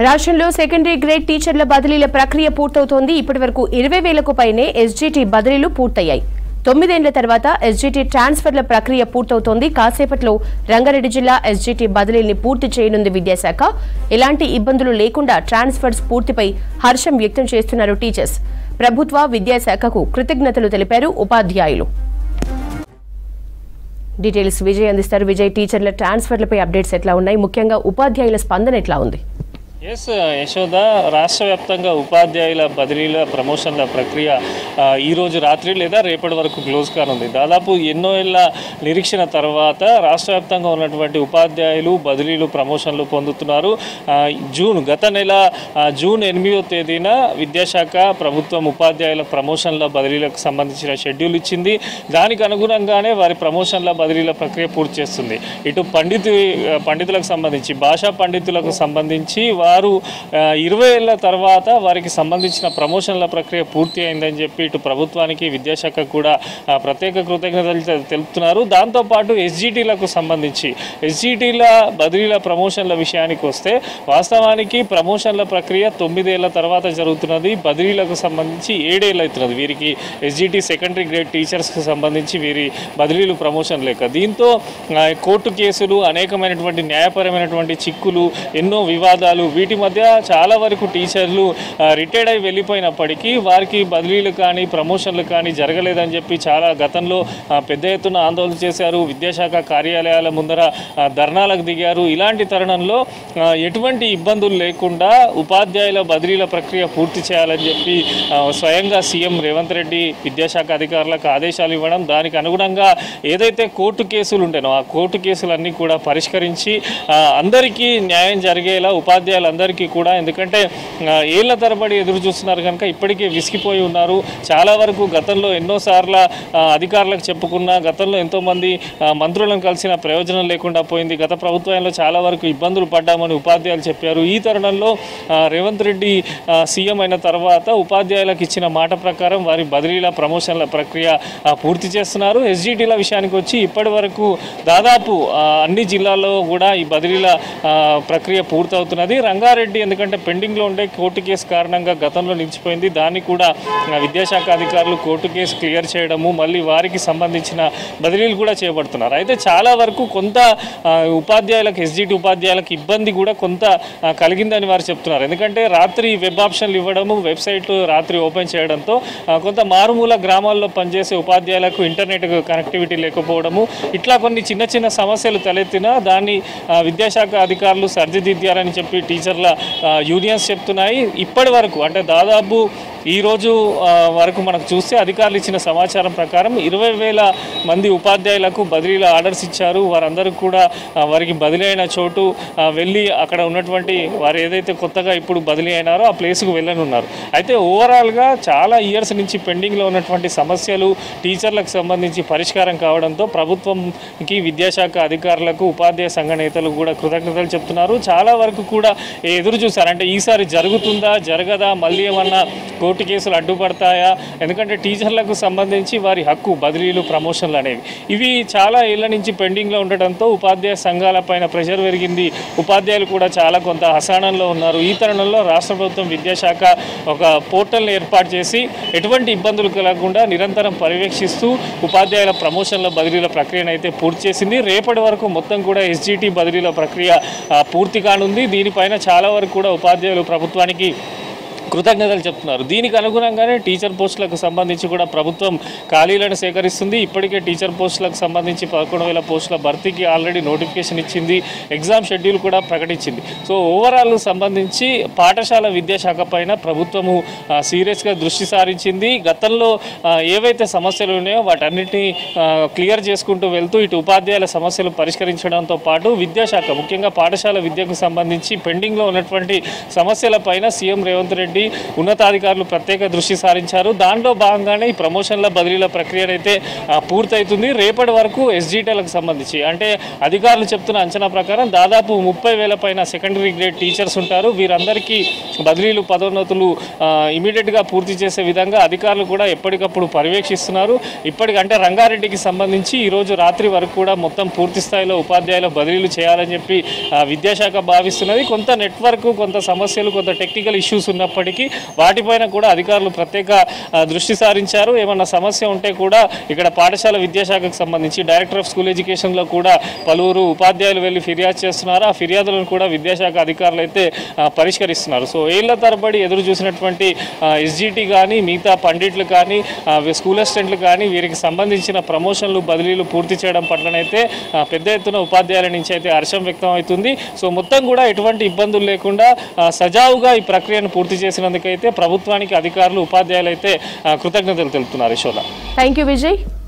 రాష్ట్రంలో secondary grade టీచర్ల బదిలీల ప్రక్రియ పూర్తవుతోంది. ఇప్పటివరకు 20,000కు పైనే ఎస్జీటీ బదిలీలు పూర్తయ్యాయి. 9 ఏళ్ల తర్వాత ఎస్జీటీ ట్రాన్స్ఫర్ల ప్రక్రియ పూర్తవుతోంది. కాసేపట్లో రంగారెడ్డి జిల్లా ఎస్జీటీ బదిలీల్ని పూర్తి చేయనుంది విద్యాశాఖ. ఎలాంటి ఇబ్బందులు లేకుండా ట్రాన్స్ఫర్స్ పూర్తిపై హర్షం వ్యక్తం చేస్తున్నారు టీచర్స్. ప్రభుత్వ విద్యాశాఖకు కృతజ్ఞతలు తెలిపారు ఉపాధ్యాయులు. డీటెయిల్స్ విజయ్ అందిస్తారు. విజయ్, టీచర్ల ట్రాన్స్ఫర్లపై అప్డేట్స్ ఎట్లా ఉన్నాయి, ముఖ్యంగా ఉపాధ్యాయుల స్పందన ఎట్లా ఉంది? ఎస్ యశోద, రాష్ట్ర వ్యాప్తంగా ఉపాధ్యాయుల బదిలీల ప్రమోషన్ల ప్రక్రియ ఈరోజు రాత్రి లేదా రేపటి వరకు క్లోజ్ కానుంది. దాదాపు ఎన్నో ఏళ్ల నిరీక్షణ తర్వాత రాష్ట్ర వ్యాప్తంగా ఉన్నటువంటి ఉపాధ్యాయులు బదిలీలు ప్రమోషన్లు పొందుతున్నారు. గత నెల జూన్ 8వ తేదీన విద్యాశాఖ ప్రభుత్వం ఉపాధ్యాయుల ప్రమోషన్ల బదిలీలకు సంబంధించిన షెడ్యూల్ ఇచ్చింది. దానికి అనుగుణంగానే వారి ప్రమోషన్ల బదిలీల ప్రక్రియ పూర్తి చేస్తుంది. ఇటు పండితులకు సంబంధించి, భాషా పండితులకు సంబంధించి వారు 20 ఏళ్ల తర్వాత వారికి సంబంధించిన ప్రమోషన్ల ప్రక్రియ పూర్తి అయిందని చెప్పి ఇటు ప్రభుత్వానికి విద్యాశాఖ కూడా ప్రత్యేక కృతజ్ఞతలు తెలుపుతున్నారు. దాంతోపాటు ఎస్జీటీలకు సంబంధించి ఎస్జీటీల బదిలీల ప్రమోషన్ల విషయానికి వస్తే వాస్తవానికి ప్రమోషన్ల ప్రక్రియ 9 ఏళ్ల తర్వాత జరుగుతున్నది. బదిలీలకు సంబంధించి 7 ఏళ్ళు అవుతున్నది. వీరికి ఎస్జీటీ సెకండరీ గ్రేడ్ టీచర్స్కి సంబంధించి వీరి బదిలీలు ప్రమోషన్ లేక దీంతో కోర్టు కేసులు, అనేకమైనటువంటి న్యాయపరమైనటువంటి చిక్కులు, ఎన్నో వివాదాలు, వీటి మధ్య చాలా వరకు టీచర్లు రిటైర్డ్ అయి వెళ్ళిపోయినప్పటికీ వారికి బదిలీలు కానీ ప్రమోషన్లు కానీ జరగలేదని చెప్పి చాలా గతంలో పెద్ద ఎత్తున ఆందోళన చేశారు. విద్యాశాఖ కార్యాలయాల ముందర ధర్నాలకు దిగారు. ఇలాంటి తరుణంలో ఎటువంటి ఇబ్బందులు లేకుండా ఉపాధ్యాయుల బదిలీల ప్రక్రియ పూర్తి చేయాలని చెప్పి స్వయంగా సీఎం రేవంత్ రెడ్డి విద్యాశాఖ అధికారులకు ఆదేశాలు ఇవ్వడం, దానికి అనుగుణంగా ఏదైతే కోర్టు కేసులు ఉండేనో ఆ కోర్టు కేసులన్నీ కూడా పరిష్కరించి అందరికీ న్యాయం జరిగేలా ఉపాధ్యాయులందరికీ కూడా, ఎందుకంటే ఏళ్ల తరబడి ఎదురు చూస్తున్నారు కనుక ఇప్పటికే విసిగిపోయి ఉన్నారు. చాలా వరకు గతంలో ఎన్నోసార్లు అధికారులకు చెప్పుకున్నా, గతంలో ఎంతోమంది మంత్రులను కలిసిన ప్రయోజనం లేకుండా పోయింది. గత ప్రభుత్వంలో చాలా వరకు ఇబ్బందులు పడ్డామని ఉపాధ్యాయులు చెప్పారు. ఈ తరుణంలో రేవంత్ రెడ్డి సీఎం అయిన తర్వాత ఉపాధ్యాయులకు ఇచ్చిన మాట ప్రకారం వారి బదిలీల ప్రమోషన్ల ప్రక్రియ పూర్తి చేస్తున్నారు. ఎస్జీటీల విషయానికి వచ్చి ఇప్పటి వరకు దాదాపు అన్ని జిల్లాల్లో కూడా ఈ బదిలీల ప్రక్రియ పూర్తవుతున్నది. రంగారెడ్డి ఎందుకంటే పెండింగ్లో ఉండే కోర్టు కేసు కారణంగా గతంలో నిలిచిపోయింది. దాన్ని కూడా విద్యాశాఖ అధికారులు కోర్టు కేసు క్లియర్ చేయడము, మళ్ళీ వారికి సంబంధించిన బదిలీలు కూడా చేపడుతున్నారు. అయితే చాలా వరకు కొంత ఉపాధ్యాయులకు, ఎస్జీటీ ఉపాధ్యాయులకు ఇబ్బంది కూడా కొంత కలిగిందని వారు చెప్తున్నారు. ఎందుకంటే రాత్రి వెబ్ ఆప్షన్లు ఇవ్వడము, వెబ్సైట్ రాత్రి ఓపెన్ చేయడంతో కొంత మారుమూల గ్రామాల్లో పనిచేసే ఉపాధ్యాయులకు ఇంటర్నెట్ కనెక్టివిటీ లేకపోవడము, ఇట్లా కొన్ని చిన్న చిన్న సమస్యలు తలెత్తినా దాన్ని విద్యాశాఖ అధికారులు సరిదిద్దారని చెప్పి టీచర్ల యూనియన్స్ చెప్తున్నాయి. ఇప్పటి వరకు అంటే దాదాపు ఈ రోజు వరకు మనకు చూస్తే అధికారులు ఇచ్చిన సమాచారం ప్రకారం 20,000 మంది ఉపాధ్యాయులకు బదిలీల ఆర్డర్స్ ఇచ్చారు. వారందరూ కూడా వారికి బదిలీ అయిన చోటు వెళ్ళి అక్కడ ఉన్నటువంటి వారు ఏదైతే కొత్తగా ఇప్పుడు బదిలీ అయినారో ఆ ప్లేస్కు వెళ్ళనున్నారు. అయితే ఓవరాల్గా చాలా ఇయర్స్ నుంచి పెండింగ్లో ఉన్నటువంటి సమస్యలు టీచర్లకు సంబంధించి పరిష్కారం కావడంతో ప్రభుత్వంకి, విద్యాశాఖ అధికారులకు, ఉపాధ్యాయ సంఘ నేతలు కూడా కృతజ్ఞతలు చెప్తున్నారు. చాలా వరకు కూడా ఎదురు చూశారు. అంటే ఈసారి జరుగుతుందా, జరగదా, మళ్ళీ ఏమన్నా కోర్టు కేసులు అడ్డుపడతాయా? ఎందుకంటే టీచర్లకు సంబంధించి వారి హక్కు బదిలీలు, ప్రమోషన్లు అనేవి ఇవి చాలా ఏళ్ల నుంచి పెండింగ్లో ఉండటంతో ఉపాధ్యాయ సంఘాలపైన ప్రెషర్ పెరిగింది. ఉపాధ్యాయులు కూడా చాలా కొంత అసహనంలో ఉన్నారు. ఈ తరుణంలో రాష్ట్ర ప్రభుత్వం విద్యాశాఖ ఒక పోర్టల్ని ఏర్పాటు చేసి ఎటువంటి ఇబ్బందులు కలగకుండా నిరంతరం పర్యవేక్షిస్తూ ఉపాధ్యాయుల ప్రమోషన్ల బదిలీల ప్రక్రియను అయితే పూర్తి చేసింది. రేపటి వరకు మొత్తం కూడా ఎస్జీటీ బదిలీల ప్రక్రియ పూర్తి కానుంది. దీనిపైన చాలా వరకు కూడా ఉపాధ్యాయులు ప్రభుత్వానికి కృతజ్ఞతలు చెప్తున్నారు. దీనికి అనుగుణంగానే టీచర్ పోస్టులకు సంబంధించి కూడా ప్రభుత్వం ఖాళీలను సేకరిస్తుంది. ఇప్పటికే టీచర్ పోస్టులకు సంబంధించి 11,000 పోస్టుల భర్తీకి ఆల్రెడీ నోటిఫికేషన్ ఇచ్చింది. ఎగ్జామ్ షెడ్యూల్ కూడా ప్రకటించింది. సో ఓవరాల్ సంబంధించి పాఠశాల విద్యాశాఖ పైన ప్రభుత్వము సీరియస్గా దృష్టి సారించింది. గతంలో ఏవైతే సమస్యలు ఉన్నాయో వాటన్నిటినీ క్లియర్ చేసుకుంటూ వెళ్తూ ఇటు ఉపాధ్యాయుల సమస్యలు పరిష్కరించడంతో పాటు విద్యాశాఖ, ముఖ్యంగా పాఠశాల విద్యకు సంబంధించి పెండింగ్లో ఉన్నటువంటి సమస్యలపైన సీఎం రేవంత్ రెడ్డి చెప్పి ఉన్నతాధికారులు ప్రత్యేక దృష్టి సారించారు. దాంట్లో భాగంగానే ఈ ప్రమోషన్ల బదిలీల ప్రక్రియ అయితే పూర్తవుతుంది. రేపటి వరకు ఎస్జిటిలకు సంబంధించి అంటే అధికారులు చెప్తున్న అంచనా ప్రకారం దాదాపు 30,000 పైన సెకండరీ గ్రేడ్ టీచర్స్ ఉంటారు. వీరందరికీ బదిలీలు పదోన్నతులు ఇమీడియట్గా పూర్తి చేసే విధంగా అధికారులు కూడా ఎప్పటికప్పుడు పర్యవేక్షిస్తున్నారు. ఇప్పటికంటే రంగారెడ్డికి సంబంధించి ఈరోజు రాత్రి వరకు కూడా మొత్తం పూర్తి స్థాయిలో ఉపాధ్యాయుల బదిలీలు చేయాలని చెప్పి విద్యాశాఖ భావిస్తున్నది. కొంత నెట్వర్క్, కొంత సమస్యలు, కొంత టెక్నికల్ ఇష్యూస్ ఉన్నప్పటికీ వాటిపైన కూడా అధికారులు ప్రత్యేక దృష్టి సారించారు. ఏమన్నా సమస్య ఉంటే కూడా ఇక్కడ పాఠశాల విద్యాశాఖకు సంబంధించి డైరెక్టర్ ఆఫ్ స్కూల్ ఎడ్యుకేషన్లో కూడా పలువురు ఉపాధ్యాయులు వెళ్ళి ఫిర్యాదు చేస్తున్నారు. ఆ ఫిర్యాదులను కూడా విద్యాశాఖ అధికారులు అయితే పరిష్కరిస్తున్నారు. సో ఏళ్ల తరబడి ఎదురు చూసినటువంటి ఎస్జిటి కానీ మిగతా పండిట్లు కానీ స్కూల్ అసిస్టెంట్లు కానీ వీరికి సంబంధించిన ప్రమోషన్లు బదిలీలు పూర్తి చేయడం పట్లనైతే పెద్ద ఎత్తున ఉపాధ్యాయుల నుంచి అయితే హర్షం వ్యక్తం అవుతుంది. సో మొత్తం కూడా ఎటువంటి ఇబ్బందులు లేకుండా సజావుగా ఈ ప్రక్రియను పూర్తి చేసినందుకైతే ప్రభుత్వానికి అధికారులు, ఉపాధ్యాయులు అయితే కృతజ్ఞతలు తెలుపుతున్నారు. యశోద. Thank you Vijay.